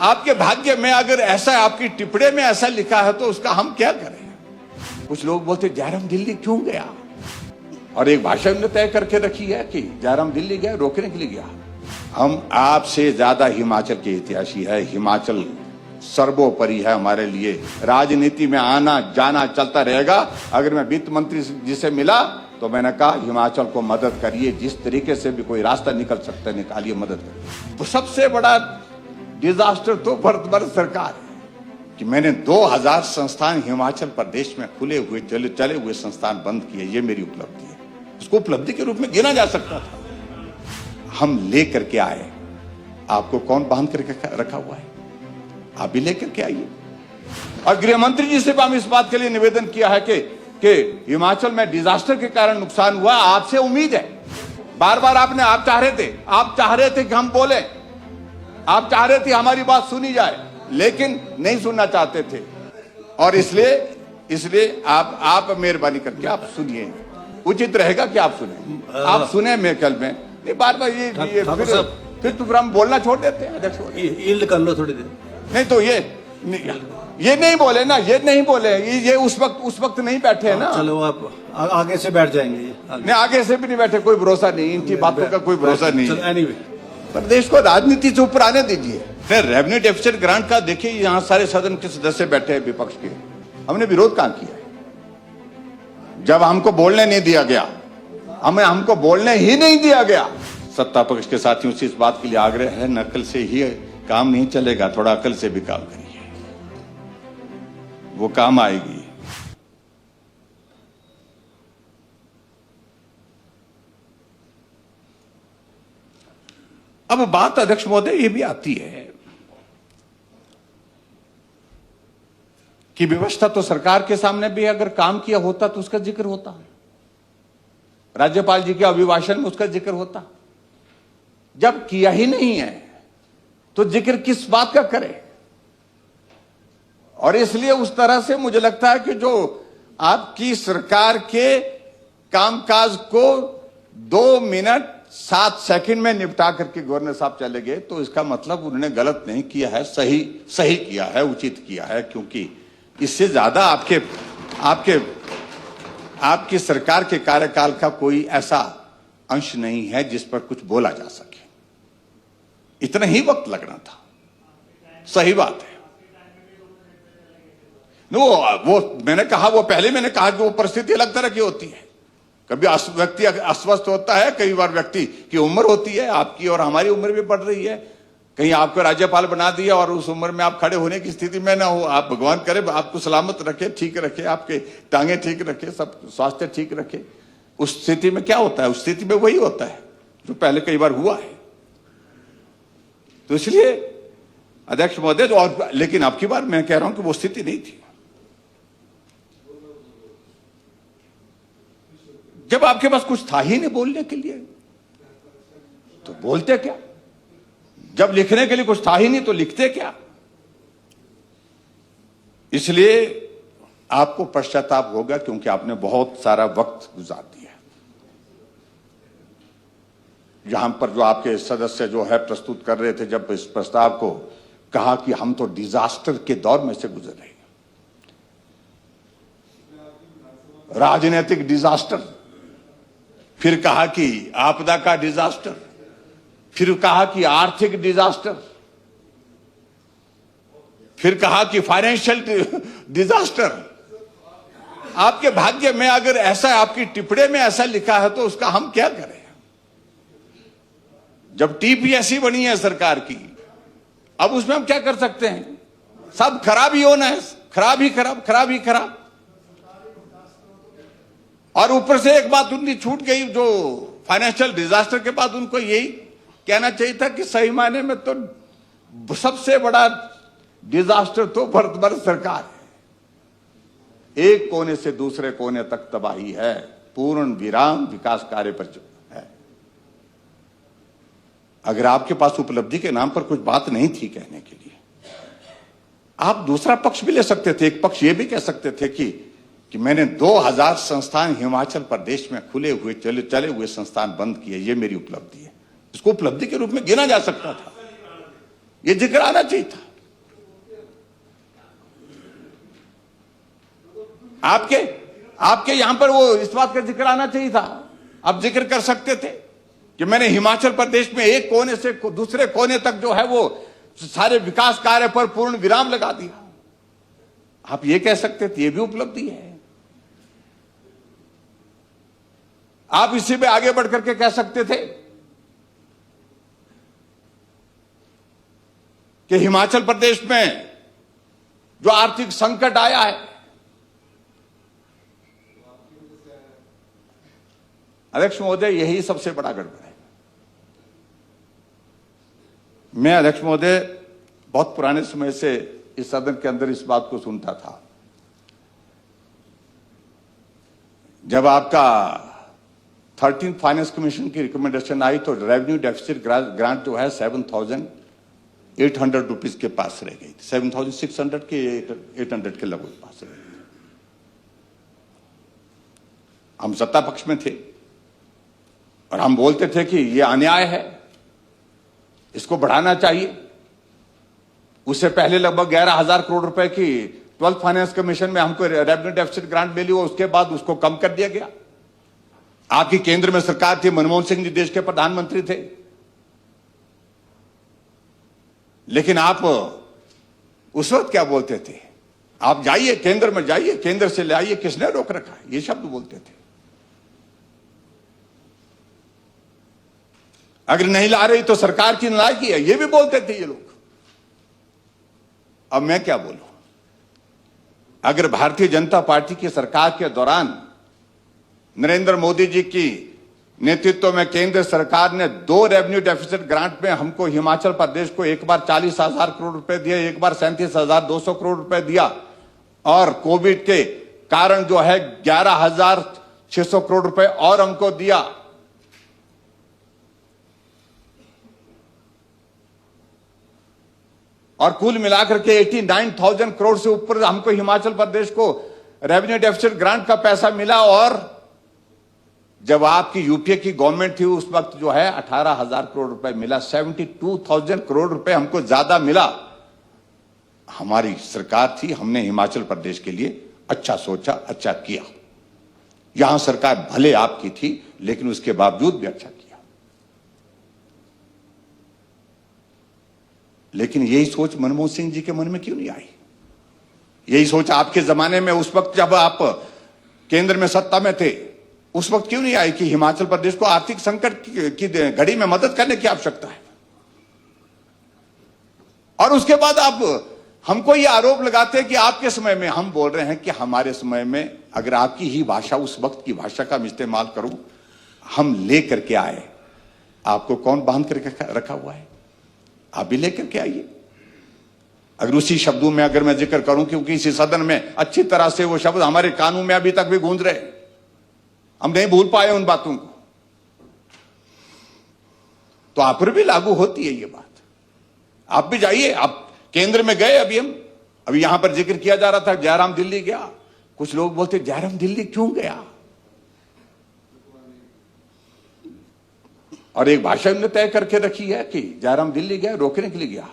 आपके भाग्य में अगर ऐसा आपकी टिप्पणी में ऐसा लिखा है तो उसका हम क्या करें। कुछ लोग बोलते जयराम दिल्ली क्यों गया, और एक भाषा ने तय करके रखी है कि जयराम दिल्ली गया रोकने के लिए गया। हम आपसे ज्यादा हिमाचल के हितैषी है। हिमाचल सर्वोपरि है हमारे लिए। राजनीति में आना जाना चलता रहेगा। अगर मैं वित्त मंत्री जी से मिला तो मैंने कहा हिमाचल को मदद करिए, जिस तरीके से भी कोई रास्ता निकल सकता है निकालिए, मदद करिए। तो सबसे बड़ा डिजास्टर तो वर्तमान सरकार है कि मैंने 2000 संस्थान हिमाचल प्रदेश में खुले हुए चले हुए संस्थान बंद किए। ये मेरी उपलब्धि है, उसको उपलब्धि के रूप में गिना जा सकता था। हम लेकर के आए। आपको कौन बांध करके रखा हुआ है, आप भी लेकर के आइए। और गृह मंत्री जी से भी हम इस बात के लिए निवेदन किया है कि हिमाचल में डिजास्टर के कारण नुकसान हुआ। आपसे उम्मीद है, बार बार आप चाह रहे थे कि हम बोले, आप चाह रहे थे हमारी बात सुनी जाए, लेकिन नहीं सुनना चाहते थे। और इसलिए आप मेहरबानी करके आप सुनिए। उचित रहेगा कि आप सुने, आप सुने मेरे ख्याल में। नहीं बार बार ये फिर तो हम बोलना छोड़ देते हैं। अध्यक्ष यील्ड कर लो थोड़ी देर। नहीं तो ये नहीं बोले ना, ये नहीं बोले, ये उस वक्त नहीं बैठे ना। चलो आप आगे से बैठ जाएंगे। नहीं आगे से भी नहीं बैठे, कोई भरोसा नहीं, इनकी बातों का कोई भरोसा नहीं है। एनीवे प्रदेश को राजनीति से ऊपर आने दीजिए। फिर रेवेन्यू डेफिसिट ग्रांट का देखिए, यहाँ सारे सदन के सदस्य बैठे हैं विपक्ष के। हमने विरोध कहां किया है जब हमको बोलने नहीं दिया गया, हमको बोलने ही नहीं दिया गया। सत्ता पक्ष के साथियों से इस बात के लिए आग्रह है, नकल से ही काम नहीं चलेगा, थोड़ा अकल से भी काम करिए, वो काम आएगी। अब बात अध्यक्ष महोदय ये भी आती है कि व्यवस्था तो सरकार के सामने भी अगर काम किया होता तो उसका जिक्र होता, राज्यपाल जी के अभिभाषण में उसका जिक्र होता। जब किया ही नहीं है तो जिक्र किस बात का करें। और इसलिए उस तरह से मुझे लगता है कि जो आपकी सरकार के कामकाज को 2 मिनट 7 सेकंड में निपटा करके गवर्नर साहब चले गए, तो इसका मतलब उन्होंने गलत नहीं किया है, सही किया है, उचित किया है। क्योंकि इससे ज्यादा आपकी सरकार के कार्यकाल का कोई ऐसा अंश नहीं है जिस पर कुछ बोला जा सके। इतना ही वक्त लगना था, सही बात है। वो मैंने कहा कि वो परिस्थिति अलग तरह की होती है। कभी व्यक्ति अस्वस्थ होता है, कई बार व्यक्ति की उम्र होती है, आपकी और हमारी उम्र भी बढ़ रही है। कहीं आपको राज्यपाल बना दिया और उस उम्र में आप खड़े होने की स्थिति में ना हो। आप भगवान करे आपको सलामत रखे, ठीक रखे, आपके टांगे ठीक रखे, सब स्वास्थ्य ठीक रखे। उस स्थिति में क्या होता है, उस स्थिति में वही होता है जो पहले कई बार हुआ है। तो इसलिए अध्यक्ष महोदय, और लेकिन अब की बार मैं कह रहा हूं कि वो स्थिति नहीं थी। जब आपके पास कुछ था ही नहीं बोलने के लिए तो बोलते क्या। जब लिखने के लिए कुछ था ही नहीं तो लिखते क्या। इसलिए आपको पश्चाताप होगा, क्योंकि आपने बहुत सारा वक्त गुजार दिया। यहां पर जो आपके सदस्य जो है प्रस्तुत कर रहे थे, जब इस प्रस्ताव को कहा कि हम तो डिजास्टर के दौर में से गुजर रहे हैं, राजनीतिक डिजास्टर, फिर कहा कि आपदा का डिजास्टर, फिर कहा कि आर्थिक डिजास्टर, फिर कहा कि फाइनेंशियल डिजास्टर। आपके भाग्य में अगर ऐसा आपकी टिप्पणी में ऐसा लिखा है तो उसका हम क्या करें। जब टीपीएससी बनी है सरकार की, अब उसमें हम क्या कर सकते हैं। सब खराब ही होना है, खराब ही खराब। और ऊपर से एक बात उनकी छूट गई, जो फाइनेंशियल डिजास्टर के बाद उनको यही कहना चाहिए था कि सही मायने में तो सबसे बड़ा डिजास्टर तो वर्तमान सरकार है। एक कोने से दूसरे कोने तक तबाही है, पूर्ण विराम विकास कार्य पर है। अगर आपके पास उपलब्धि के नाम पर कुछ बात नहीं थी कहने के लिए, आप दूसरा पक्ष भी ले सकते थे। एक पक्ष ये भी कह सकते थे कि मैंने 2000 संस्थान हिमाचल प्रदेश में खुले हुए चले हुए संस्थान बंद किए। ये मेरी उपलब्धि है, इसको उपलब्धि के रूप में गिना जा सकता था, ये जिक्र आना चाहिए था। आपके यहां पर वो इस बात का जिक्र आना चाहिए था। आप जिक्र कर सकते थे कि मैंने हिमाचल प्रदेश में एक कोने से दूसरे कोने तक जो है वो सारे विकास कार्य पर पूर्ण विराम लगा दिया। आप ये कह सकते थे, ये भी उपलब्धि है। आप इसी पे आगे बढ़ करके कह सकते थे कि हिमाचल प्रदेश में जो आर्थिक संकट आया है, अध्यक्ष महोदय, यही सबसे बड़ा गड़बड़ है। मैं अध्यक्ष महोदय बहुत पुराने समय से इस सदन के अंदर इस बात को सुनता था। जब आपका 13th फाइनेंस कमीशन की रिकमेंडेशन आई तो रेवेन्यू डेफिसिट ग्रांट जो है 7,800 रुपीज के पास रह गई थी। 7,600 के 800 के लगभग पास रह गई। हम सत्ता पक्ष में थे और हम बोलते थे कि यह अन्याय है, इसको बढ़ाना चाहिए। उससे पहले लगभग 11,000 करोड़ रुपए की 12th फाइनेंस कमीशन में हमको रेवेन्यू डेफिसिट ग्रांट मिली, उसके बाद उसको कम कर दिया गया। आपकी केंद्र में सरकार थी, मनमोहन सिंह जी देश के प्रधानमंत्री थे, लेकिन आप उस वक्त क्या बोलते थे? आप जाइए केंद्र में, जाइए केंद्र से ले आइए, किसने रोक रखा है, ये शब्द बोलते थे। अगर नहीं ला रही तो सरकार की नालायकी है, ये भी बोलते थे ये लोग। अब मैं क्या बोलूं? अगर भारतीय जनता पार्टी की सरकार के दौरान नरेंद्र मोदी जी की नेतृत्व में केंद्र सरकार ने 2 रेवेन्यू डेफिसिट ग्रांट में हमको हिमाचल प्रदेश को एक बार 40,000 करोड़ रुपए दिए, एक बार 37,200 करोड़ रुपए दिया, और कोविड के कारण जो है 11,600 करोड़ रुपए और हमको दिया। और कुल मिलाकर के 89,000 करोड़ से ऊपर हमको हिमाचल प्रदेश को रेवेन्यू डेफिसिट ग्रांट का पैसा मिला। और जब आपकी यूपीए की गवर्नमेंट थी उस वक्त जो है 18,000 करोड़ रुपए मिला। 72,000 करोड़ रुपए हमको ज्यादा मिला। हमारी सरकार थी, हमने हिमाचल प्रदेश के लिए अच्छा सोचा, अच्छा किया। यहां सरकार भले आपकी थी लेकिन उसके बावजूद भी अच्छा किया। लेकिन यही सोच मनमोहन सिंह जी के मन में क्यों नहीं आई? यही सोच आपके जमाने में, उस वक्त जब आप केंद्र में सत्ता में थे, उस वक्त क्यों नहीं आई कि हिमाचल प्रदेश को आर्थिक संकट की घड़ी में मदद करने की आवश्यकता है? और उसके बाद आप हमको ये आरोप लगाते हैं कि आपके समय में, हम बोल रहे हैं कि हमारे समय में अगर आपकी ही भाषा, उस वक्त की भाषा का इस्तेमाल करूं, हम ले करके आए। आपको कौन बांध करके रखा हुआ है? आप भी लेकर के आइए। अगर उसी शब्दों में अगर मैं जिक्र करूं, क्योंकि इसी सदन में अच्छी तरह से वो शब्द हमारे कानों में अभी तक भी गूंज रहे, हम नहीं भूल पाए उन बातों को, तो आप पर भी लागू होती है ये बात। आप भी जाइए, आप केंद्र में गए। अभी यहां पर जिक्र किया जा रहा था जयराम दिल्ली गया। कुछ लोग बोलते जयराम दिल्ली क्यों गया? और एक भाषा ने तय करके रखी है कि जयराम दिल्ली गया, रोकने के लिए गया।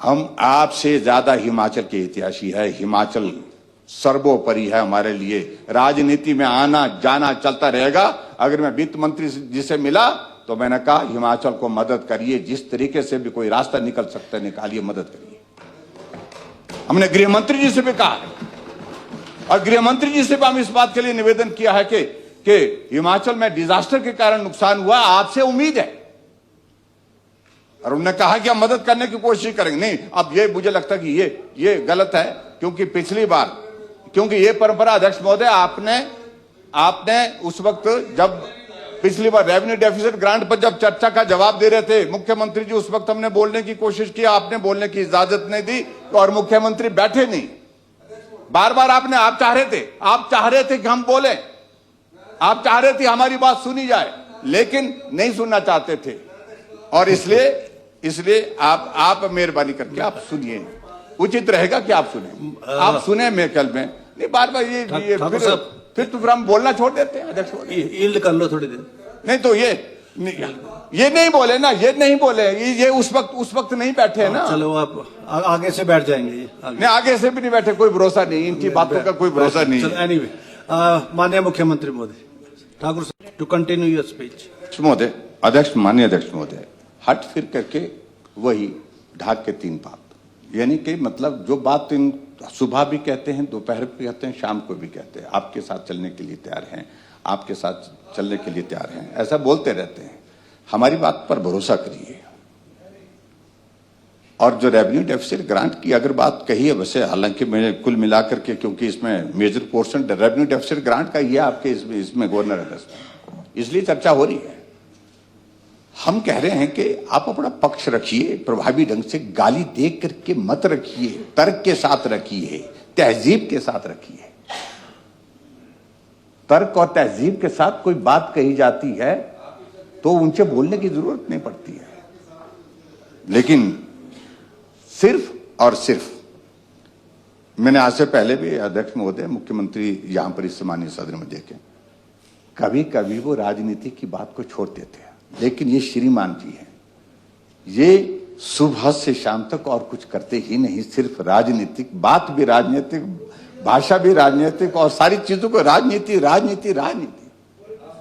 हम आपसे ज्यादा हिमाचल के हितैषी है। हिमाचल सर्वोपरि है हमारे लिए। राजनीति में आना जाना चलता रहेगा। अगर मैं वित्त मंत्री जी से मिला तो मैंने कहा हिमाचल को मदद करिए, जिस तरीके से भी कोई रास्ता निकल सकता है निकालिए, मदद करिए। हमने गृह मंत्री जी से भी कहा और गृह मंत्री जी से भी हम इस बात के लिए निवेदन किया है कि हिमाचल में डिजास्टर के कारण नुकसान हुआ, आपसे उम्मीद है। और उन्होंने कहा कि हम मदद करने की कोशिश करेंगे। नहीं, अब ये मुझे लगता है कि ये गलत है, क्योंकि पिछली बार, क्योंकि ये परंपरा अध्यक्ष महोदय आपने उस वक्त जब पिछली बार रेवेन्यू डेफिसिट ग्रांट पर जब चर्चा का जवाब दे रहे थे मुख्यमंत्री जी, उस वक्त हमने बोलने की कोशिश की, आपने बोलने की इजाजत नहीं दी और मुख्यमंत्री बैठे नहीं। बार बार आप चाह रहे थे कि हम बोले, आप चाह रहे थे हमारी बात सुनी जाए, लेकिन नहीं सुनना चाहते थे। और इसलिए आप मेहरबानी करके आप सुनिए, उचित रहेगा कि आप सुने। आप सुने मैं कल में नहीं, बार बार ये फिर तो हम बोलना छोड़ देते हैं अध्यक्ष। यील्ड कर लो थोड़ी देर। नहीं तो ये नहीं बोले ना, ये नहीं बोले, ये उस वक्त नहीं बैठे हैं ना। चलो आप आगे से बैठ जाएंगे आगे। नहीं, आगे से भी नहीं बैठे, कोई भरोसा नहीं, इनकी बातों का कोई भरोसा नहीं है। एनीवे, माननीय मुख्यमंत्री महोदय Thakur to continue your speech. महोदय, अध्यक्ष, माननीय अध्यक्ष महोदय, हट फिर करके वही ढाक के तीन बात, यानी कि मतलब जो बात इन सुबह भी कहते हैं, दोपहर भी कहते हैं, शाम को भी कहते हैं, आपके साथ चलने के लिए तैयार हैं, आपके साथ चलने के लिए तैयार हैं, ऐसा बोलते रहते हैं। हमारी बात पर भरोसा करिए। और जो रेवेन्यू डेफिसिट ग्रांट की अगर बात कही है, वैसे हालांकि मैंने कुल मिलाकर के, क्योंकि इसमें major portion revenue deficit grant का ही है आपके इसमें गवर्नर एड्रेस में, इसलिए चर्चा हो रही है। हम कह रहे हैं कि आप अपना पक्ष रखिए, प्रभावी ढंग से गाली दे करके मत रखिए, तर्क के साथ रखिए, तहजीब के साथ रखिए। तर्क और तहजीब के साथ कोई बात कही जाती है तो उनसे बोलने की जरूरत नहीं पड़ती है, लेकिन सिर्फ और सिर्फ, मैंने आज से पहले भी अध्यक्ष महोदय, मुख्यमंत्री यहां पर इस सामान्य सदन में देखे, कभी कभी वो राजनीति की बात को छोड़ देते हैं, लेकिन ये श्रीमान जी हैं, ये सुबह से शाम तक और कुछ करते ही नहीं, सिर्फ राजनीतिक बात भी राजनीतिक, भाषा भी राजनीतिक, और सारी चीजों को राजनीति राजनीति राजनीति।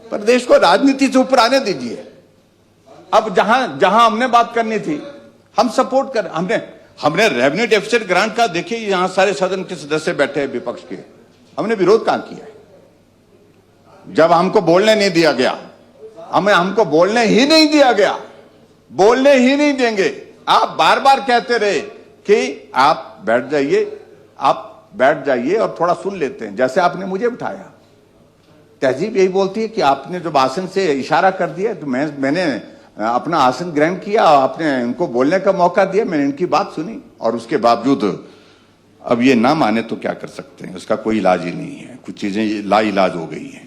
प्रदेश को राजनीति से ऊपर आने दीजिए। अब जहां जहां हमने बात करनी थी, हम सपोर्ट कर, हमने रेवेन्यू डेफिसिट ग्रांट का, देखिए यहां सारे सदन के सदस्य बैठे हैं विपक्ष के, हमने विरोध कहां किया है? जब हमको बोलने नहीं दिया गया, हमको बोलने ही नहीं दिया गया, बोलने ही नहीं देंगे। आप बार बार कहते रहे कि आप बैठ जाइए और थोड़ा सुन लेते हैं, जैसे आपने मुझे बिठाया। तहजीब यही बोलती है कि आपने जब आसन से इशारा कर दिया तो मैंने अपना आसन ग्रहण किया, आपने इनको बोलने का मौका दिया, मैंने इनकी बात सुनी, और उसके बावजूद अब ये ना माने तो क्या कर सकते हैं, उसका कोई इलाज ही नहीं है, कुछ चीजें लाइलाज हो गई हैं।